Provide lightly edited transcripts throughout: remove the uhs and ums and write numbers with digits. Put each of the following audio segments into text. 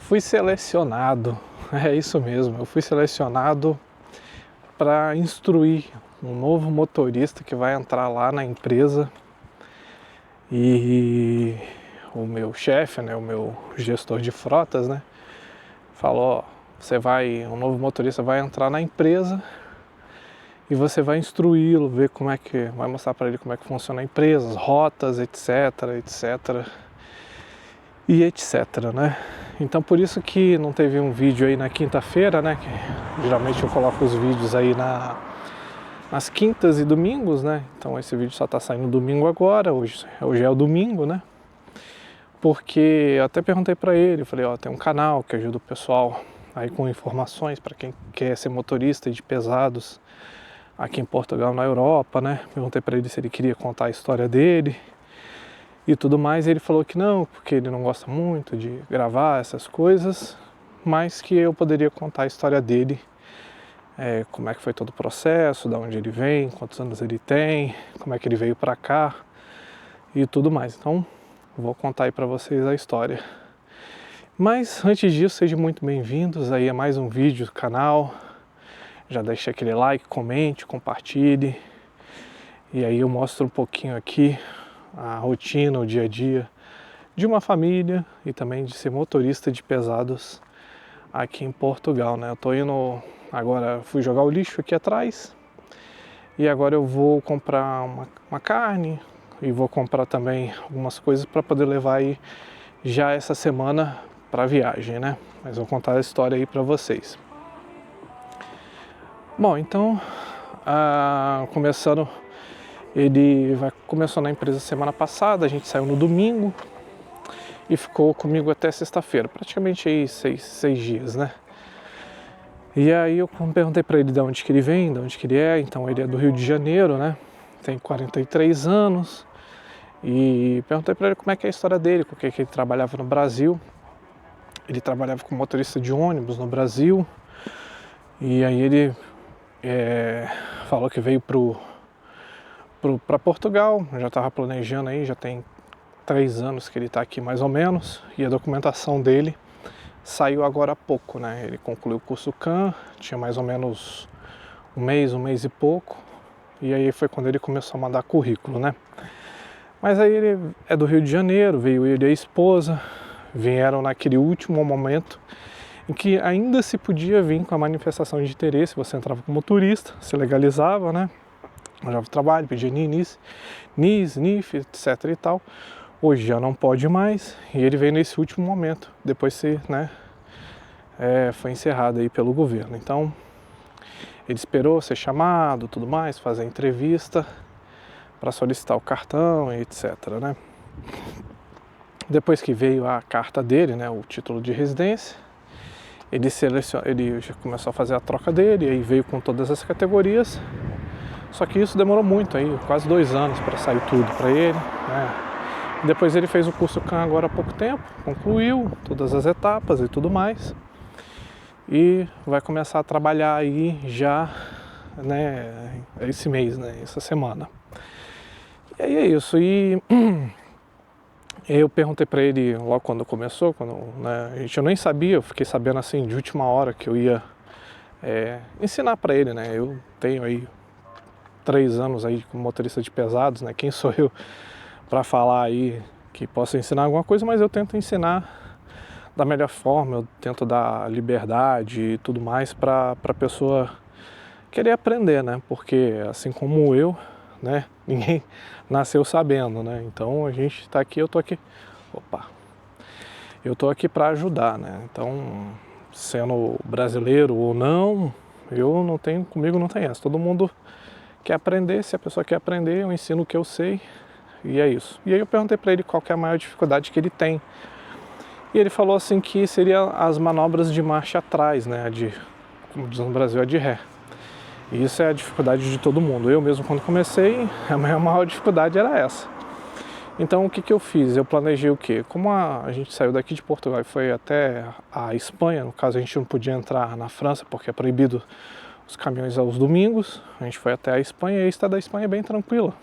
fui selecionado, é isso mesmo, eu fui selecionado para instruir um novo motorista que vai entrar lá na empresa e o meu chefe, né, o meu gestor de frotas, né, falou, ó, um novo motorista vai entrar na empresa e você vai instruí-lo, vai mostrar para ele como é que funciona a empresa, as rotas, etc, né? Então por isso que não teve um vídeo aí na quinta-feira, né? Que geralmente eu coloco os vídeos aí nas quintas e domingos, né? Então esse vídeo só tá saindo domingo agora, hoje é o domingo, né? Porque eu até perguntei para ele, falei, ó, tem um canal que ajuda o pessoal aí com informações para quem quer ser motorista de pesados aqui em Portugal, na Europa, né? Perguntei para ele se ele queria contar a história dele e tudo mais, e ele falou que não, porque ele não gosta muito de gravar essas coisas, mas que eu poderia contar a história dele, como é que foi todo o processo, de onde ele vem, quantos anos ele tem, como é que ele veio para cá e tudo mais. Então, vou contar aí para vocês a história. Mas antes disso, sejam muito bem-vindos aí a mais um vídeo do canal. Já deixa aquele like, comente, compartilhe. E aí eu mostro um pouquinho aqui a rotina, o dia a dia de uma família e também de ser motorista de pesados aqui em Portugal, né? Eu tô indo agora, fui jogar o lixo aqui atrás e agora eu vou comprar uma carne e vou comprar também algumas coisas para poder levar aí já essa semana para a viagem, né? Mas vou contar a história aí para vocês. Bom, então, começou na empresa semana passada, a gente saiu no domingo e ficou comigo até sexta-feira, praticamente aí seis dias, né? E aí eu perguntei para ele de onde que ele vem, de onde que ele é, então ele é do Rio de Janeiro, né? Tem 43 anos e perguntei para ele como é que é a história dele, porque ele trabalhava no Brasil, ele trabalhava como motorista de ônibus no Brasil e aí ele falou que veio para Portugal, já estava planejando aí, já tem 3 anos que ele está aqui mais ou menos, e a documentação dele saiu agora há pouco, né? Ele concluiu o curso CAM, tinha mais ou menos um mês e pouco, e aí foi quando ele começou a mandar currículo, né? Mas aí ele é do Rio de Janeiro, veio ele e a esposa, vieram naquele último momento em que ainda se podia vir com a manifestação de interesse, você entrava como motorista, se legalizava, né? Arranjava trabalho, pedia NIS, NIF, etc e tal. Hoje já não pode mais, e ele veio nesse último momento, depois foi encerrado aí pelo governo. Então, ele esperou ser chamado, tudo mais, fazer a entrevista para solicitar o cartão e etc, né? Depois que veio a carta dele, né, o título de residência, ele já começou a fazer a troca dele, aí veio com todas as categorias, só que isso demorou muito, aí, quase 2 anos para sair tudo para ele, né? Depois ele fez o curso CAM agora há pouco tempo, concluiu todas as etapas e tudo mais, e vai começar a trabalhar aí já, né, esse mês, né, essa semana. E aí é isso, e eu perguntei para ele logo quando começou, né, eu nem sabia, eu fiquei sabendo assim de última hora que eu ia ensinar para ele, né? Eu tenho aí 3 anos aí como motorista de pesados, né? Quem sou eu para falar aí que posso ensinar alguma coisa, mas eu tento ensinar da melhor forma, eu tento dar liberdade e tudo mais para a pessoa querer aprender, né? Porque assim como eu, né? Ninguém nasceu sabendo, né? Então a gente está aqui, eu tô aqui para ajudar, né? Então, sendo brasileiro ou não, comigo não tem essa. Todo mundo quer aprender, se a pessoa quer aprender, eu ensino o que eu sei e é isso. E aí eu perguntei para ele qual que é a maior dificuldade que ele tem. E ele falou assim que seria as manobras de marcha atrás, né? Como diz no Brasil, a de ré. E isso é a dificuldade de todo mundo. Eu mesmo quando comecei, a minha maior dificuldade era essa. Então o que eu fiz? Eu planejei o quê? Como a gente saiu daqui de Portugal e foi até a Espanha, no caso a gente não podia entrar na França porque é proibido os caminhões aos domingos, a gente foi até a Espanha e a estrada da Espanha é bem tranquila.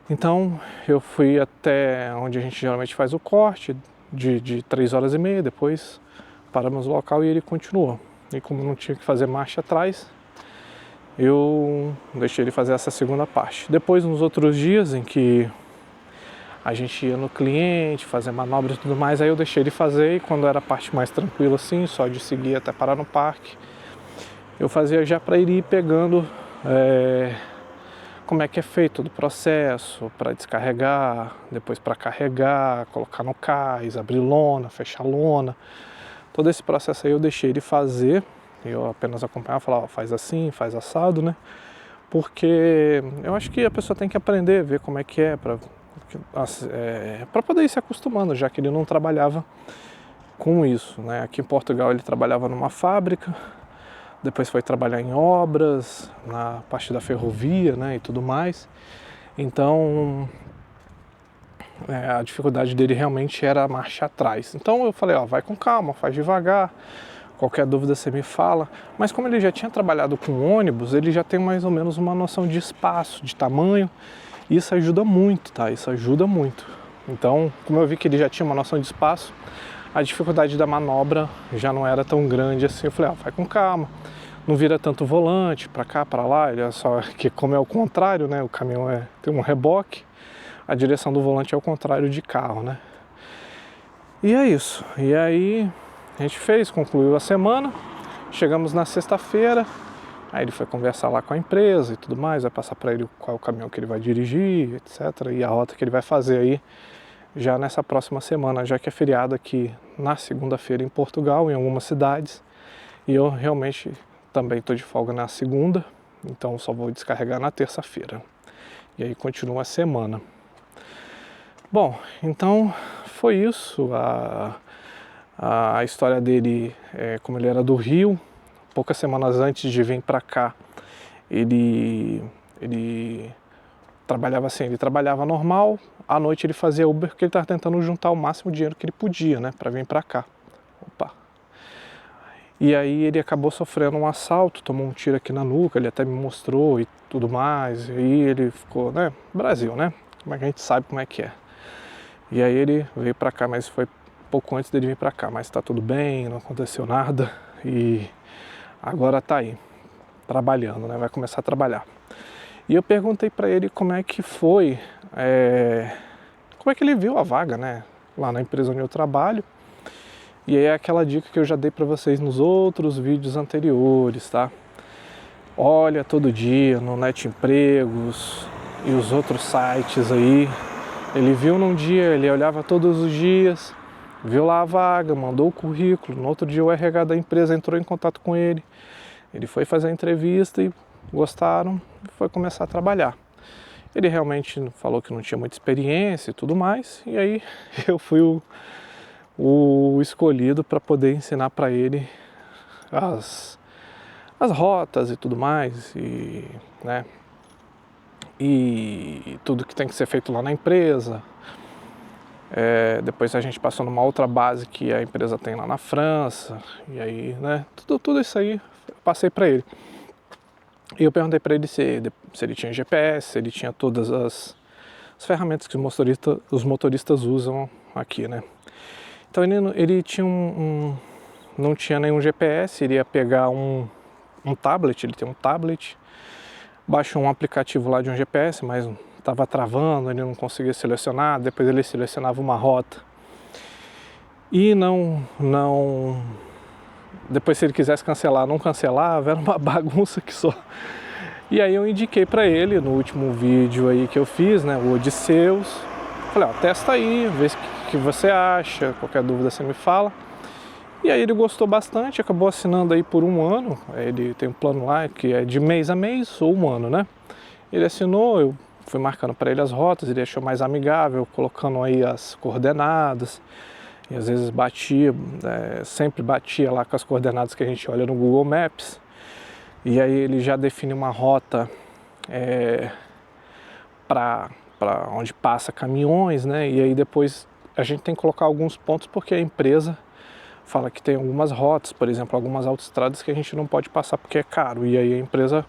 Então eu fui até onde a gente geralmente faz o corte, de 3 horas e meia, depois paramos no local e ele continuou. E como não tinha que fazer marcha atrás, eu deixei ele fazer essa segunda parte. Depois, nos outros dias em que a gente ia no cliente, fazer manobras e tudo mais, aí eu deixei ele fazer, e quando era a parte mais tranquila assim, só de seguir até parar no parque, eu fazia já para ele ir pegando como é que é feito todo o processo, para descarregar, depois para carregar, colocar no cais, abrir lona, fechar lona. Todo esse processo aí eu deixei ele fazer, eu apenas acompanhava, falava, faz assim, faz assado, né? Porque eu acho que a pessoa tem que aprender, ver como é que é, para poder ir se acostumando, já que ele não trabalhava com isso, né? Aqui em Portugal ele trabalhava numa fábrica, depois foi trabalhar em obras, na parte da ferrovia, né, e tudo mais. Então a dificuldade dele realmente era a marcha atrás. Então eu falei, ó, vai com calma, faz devagar, qualquer dúvida você me fala. Mas como ele já tinha trabalhado com ônibus, ele já tem mais ou menos uma noção de espaço, de tamanho. Isso ajuda muito, tá? Isso ajuda muito. Então, como eu vi que ele já tinha uma noção de espaço, a dificuldade da manobra já não era tão grande assim. Eu falei, vai com calma, não vira tanto volante para cá, para lá. Ele é só que, como é o contrário, né? O caminhão tem um reboque, a direção do volante é o contrário de carro, né? E é isso. E aí a gente concluiu a semana, chegamos na sexta-feira. Aí ele foi conversar lá com a empresa e tudo mais, vai passar para ele qual é o caminhão que ele vai dirigir, etc. E a rota que ele vai fazer aí já nessa próxima semana, já que é feriado aqui na segunda-feira em Portugal, em algumas cidades. E eu realmente também estou de folga na segunda, então só vou descarregar na terça-feira. E aí continua a semana. Bom, então foi isso. A história dele, como ele era do Rio, poucas semanas antes de vir para cá, ele trabalhava assim, ele trabalhava normal, à noite ele fazia Uber porque ele estava tentando juntar o máximo de dinheiro que ele podia, né, para vir para cá. Opa. E aí ele acabou sofrendo um assalto, tomou um tiro aqui na nuca, ele até me mostrou e tudo mais, e aí ele ficou, né, Brasil, né, como é que a gente sabe como é que é. E aí ele veio para cá, mas foi pouco antes dele vir para cá, mas tá tudo bem, não aconteceu nada e agora tá aí, trabalhando, né? Vai começar a trabalhar. E eu perguntei para ele como é que foi, como é que ele viu a vaga, né? Lá na empresa onde eu trabalho. E aí é aquela dica que eu já dei para vocês nos outros vídeos anteriores, tá? Olha todo dia no Net Empregos e os outros sites aí. Ele viu num dia, ele olhava todos os dias, viu lá a vaga, mandou o currículo. No outro dia o RH da empresa entrou em contato com ele. Ele foi fazer a entrevista e gostaram e foi começar a trabalhar. Ele realmente falou que não tinha muita experiência e tudo mais. E aí eu fui o escolhido para poder ensinar para ele as rotas e tudo mais. E, né, e tudo que tem que ser feito lá na empresa. Depois a gente passou numa outra base que a empresa tem lá na França, e aí, né, tudo isso aí eu passei para ele. E eu perguntei para ele se ele tinha GPS, se ele tinha todas as ferramentas que os motoristas usam aqui, né. Então ele tinha não tinha nenhum GPS, iria pegar um tablet, ele tem um tablet, baixou um aplicativo lá de um GPS, mas estava travando, ele não conseguia selecionar, depois ele selecionava uma rota e depois se ele quisesse cancelar, não cancelava, era uma bagunça que só. E aí eu indiquei para ele no último vídeo aí que eu fiz, né, o Odisseus, falei, testa aí, vê o que você acha, qualquer dúvida você me fala. E aí ele gostou bastante, acabou assinando aí por 1 ano, ele tem um plano lá que é de mês a mês ou 1 ano, né? Ele assinou, eu fui marcando para ele as rotas, ele achou mais amigável, colocando aí as coordenadas, e às vezes sempre batia lá com as coordenadas que a gente olha no Google Maps, e aí ele já define uma rota para onde passa caminhões, né? E aí depois a gente tem que colocar alguns pontos porque a empresa fala que tem algumas rotas, por exemplo, algumas autoestradas que a gente não pode passar porque é caro, e aí a empresa,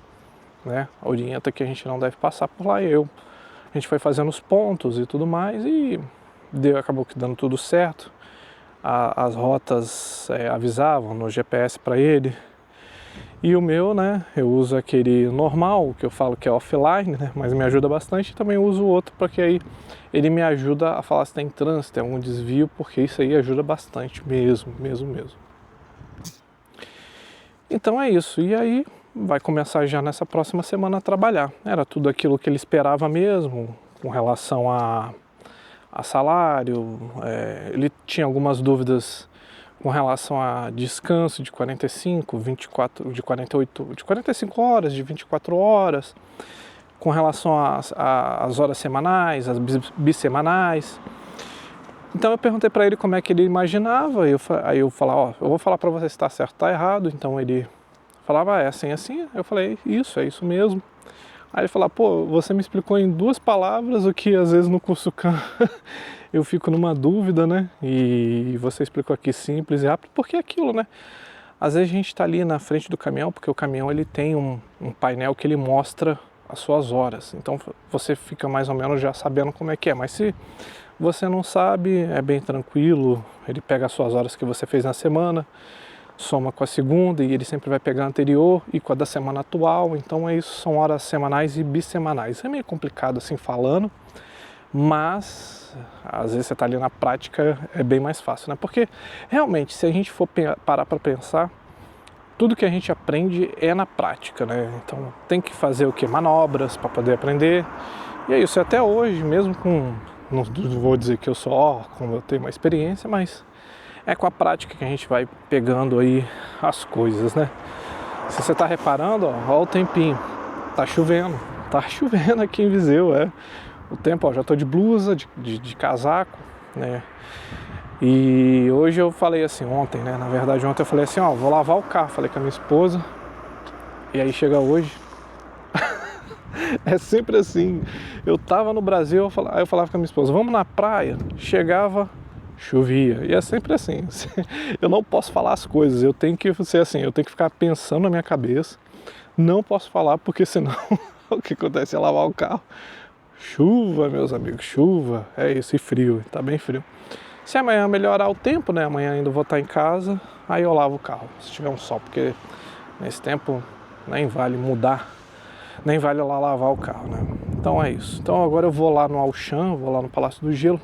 né, orienta que a gente não deve passar por lá. A gente foi fazendo os pontos e tudo mais e acabou que dando tudo certo. as rotas avisavam no GPS para ele. E o meu, né, eu uso aquele normal, que eu falo que é offline, né, mas me ajuda bastante. E também uso o outro porque aí ele me ajuda a falar se tem trânsito, tem algum desvio, porque isso aí ajuda bastante mesmo. Então é isso, e aí vai começar já nessa próxima semana a trabalhar. Era tudo aquilo que ele esperava mesmo, com relação a salário. Ele tinha algumas dúvidas com relação a descanso de 45, 24, de 48, de 45 horas, de 24 horas, com relação às horas semanais, às bissemanais. Então eu perguntei para ele como é que ele imaginava, aí eu falava, ó, eu vou falar para você se está certo ou está errado. Então ele falava, é assim, assim. Eu falei, isso, é isso mesmo. Aí ele falava, pô, você me explicou em 2 palavras o que às vezes no curso CAM eu fico numa dúvida, né? E você explicou aqui simples e rápido, porque é aquilo, né? Às vezes a gente está ali na frente do caminhão, porque o caminhão ele tem um painel que ele mostra as suas horas. Então você fica mais ou menos já sabendo como é que é. Mas se você não sabe, é bem tranquilo. Ele pega as suas horas que você fez na semana, soma com a segunda, e ele sempre vai pegar a anterior e com a da semana atual. Então é isso, são horas semanais e bissemanais. É meio complicado assim falando, mas às vezes você está ali na prática, é bem mais fácil, né? Porque realmente, se a gente for parar para pensar, tudo que a gente aprende é na prática, né? Então tem que fazer o que? Manobras para poder aprender. E é isso, até hoje, mesmo com, não vou dizer que eu sou, como eu tenho uma experiência, mas é com a prática que a gente vai pegando aí as coisas, né? Se você está reparando, ó o tempinho, tá chovendo aqui em Viseu, o tempo, ó, já tô de blusa, de casaco, né? E hoje eu falei assim, ontem, né? Na verdade ontem eu falei assim, ó, vou lavar o carro, falei com a minha esposa, e aí chega hoje, é sempre assim, eu tava no Brasil, aí eu falava com a minha esposa, vamos na praia, chegava, chovia, e é sempre assim, eu não posso falar as coisas, eu tenho que ser assim, eu tenho que ficar pensando na minha cabeça, não posso falar porque senão o que acontece é lavar o carro. Chuva, meus amigos, chuva, é isso, e frio, tá bem frio. Se amanhã melhorar o tempo, né, amanhã ainda vou estar em casa, aí eu lavo o carro, se tiver um sol, porque nesse tempo nem vale mudar, nem vale lá lavar o carro, né. Então é isso. Então agora eu vou lá no Auchan, vou lá no Palácio do Gelo,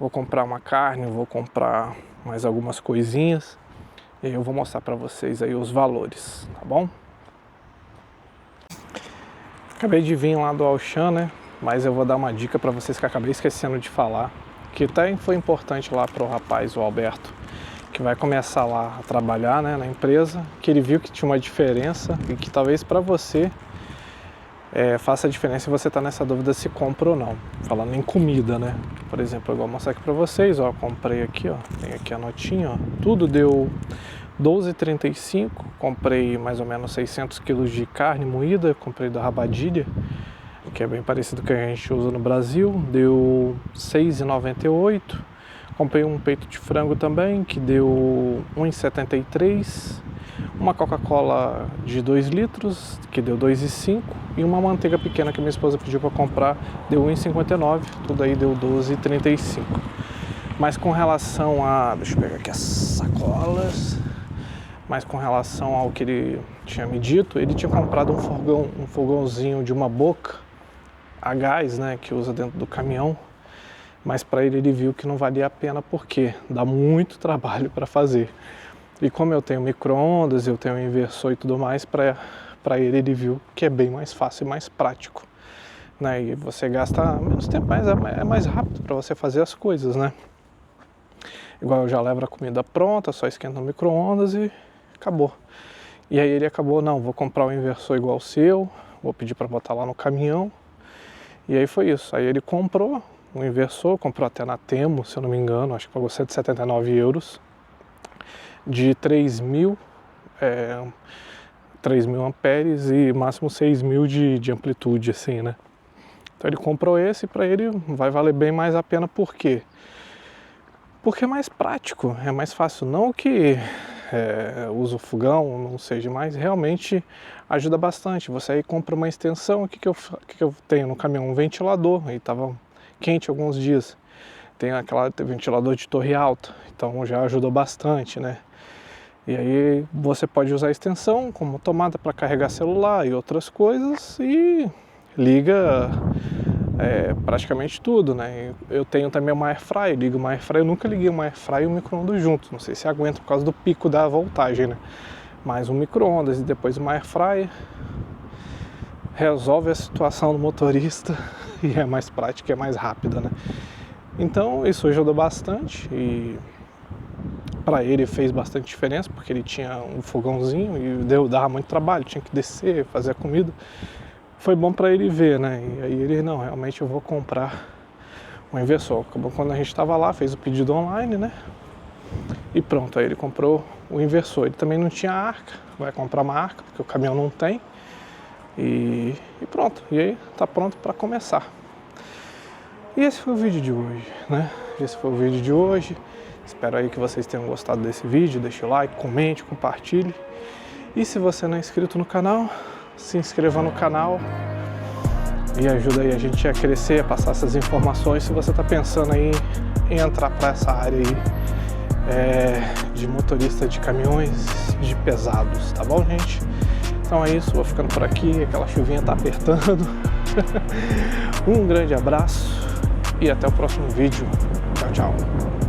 vou comprar uma carne, vou comprar mais algumas coisinhas, e aí eu vou mostrar pra vocês aí os valores, tá bom? Acabei de vir lá do Auchan, né? Mas eu vou dar uma dica para vocês que eu acabei esquecendo de falar, que até foi importante lá para o rapaz, o Alberto, que vai começar lá a trabalhar, né, na empresa, que ele viu que tinha uma diferença e que talvez para você faça a diferença se você está nessa dúvida se compra ou não. Falando em comida, né? Por exemplo, eu vou mostrar aqui para vocês, ó, comprei aqui, ó, tem aqui a notinha, ó, tudo deu R$12,35, comprei mais ou menos 600 quilos de carne moída, comprei da Rabadilha, que é bem parecido com o que a gente usa no Brasil, deu R$6,98. Comprei um peito de frango também, que deu R$1,73. Uma Coca-Cola de 2 litros, que deu R$2,05. E uma manteiga pequena que minha esposa pediu para comprar, deu R$1,59. Tudo aí deu R$12,35. Mas com relação a... deixa eu pegar aqui as sacolas. Mas com relação ao que ele tinha me dito, ele tinha comprado um fogãozinho de uma boca a gás, né, que usa dentro do caminhão, mas para ele viu que não valia a pena porque dá muito trabalho para fazer. E como eu tenho micro-ondas, eu tenho um inversor e tudo mais, para ele viu que é bem mais fácil e mais prático, né, e você gasta menos tempo, mas é mais rápido para você fazer as coisas, né. Igual eu já levo a comida pronta, só esquenta no micro-ondas e acabou. E aí ele acabou, não, vou comprar um inversor igual o seu, vou pedir para botar lá no caminhão. E aí foi isso, aí ele comprou um inversor, comprou até na Temo, se eu não me engano, acho que pagou €179, de 3.000 amperes e máximo 6.000 de amplitude, assim, né. Então ele comprou esse, para ele vai valer bem mais a pena, por quê? Porque é mais prático, é mais fácil, não que usa o fogão, não seja, mas realmente ajuda bastante. Você aí compra uma extensão, o que eu tenho no caminhão? Um ventilador, aí estava quente alguns dias. tem aquele ventilador de torre alta, então já ajudou bastante, né? E aí você pode usar a extensão como tomada para carregar celular e outras coisas e liga praticamente tudo, né? Eu tenho também uma airfryer, ligo uma airfryer, eu nunca liguei uma airfryer e um micro-ondas juntos, não sei se aguenta por causa do pico da voltagem, né? Mas um micro-ondas e depois uma airfryer resolve a situação do motorista e é mais prática, é mais rápida, né? Então isso ajudou bastante e para ele fez bastante diferença, porque ele tinha um fogãozinho e dava muito trabalho, tinha que descer, fazer a comida. Foi bom para ele ver, né? E aí ele, não, realmente eu vou comprar um inversor. Acabou quando a gente estava lá, fez o pedido online, né? E pronto, aí ele comprou o inversor. Ele também não tinha arca, vai comprar uma arca, porque o caminhão não tem. E pronto, e aí tá pronto para começar. E esse foi o vídeo de hoje, né? Esse foi o vídeo de hoje. Espero aí que vocês tenham gostado desse vídeo. Deixe o like, comente, compartilhe. E se você não é inscrito no canal, se inscreva no canal e ajuda aí a gente a crescer, a passar essas informações. Se você está pensando aí em entrar para essa área aí de motorista de caminhões de pesados, tá bom, gente? Então é isso, vou ficando por aqui, aquela chuvinha tá apertando. Um grande abraço e até o próximo vídeo. Tchau, tchau.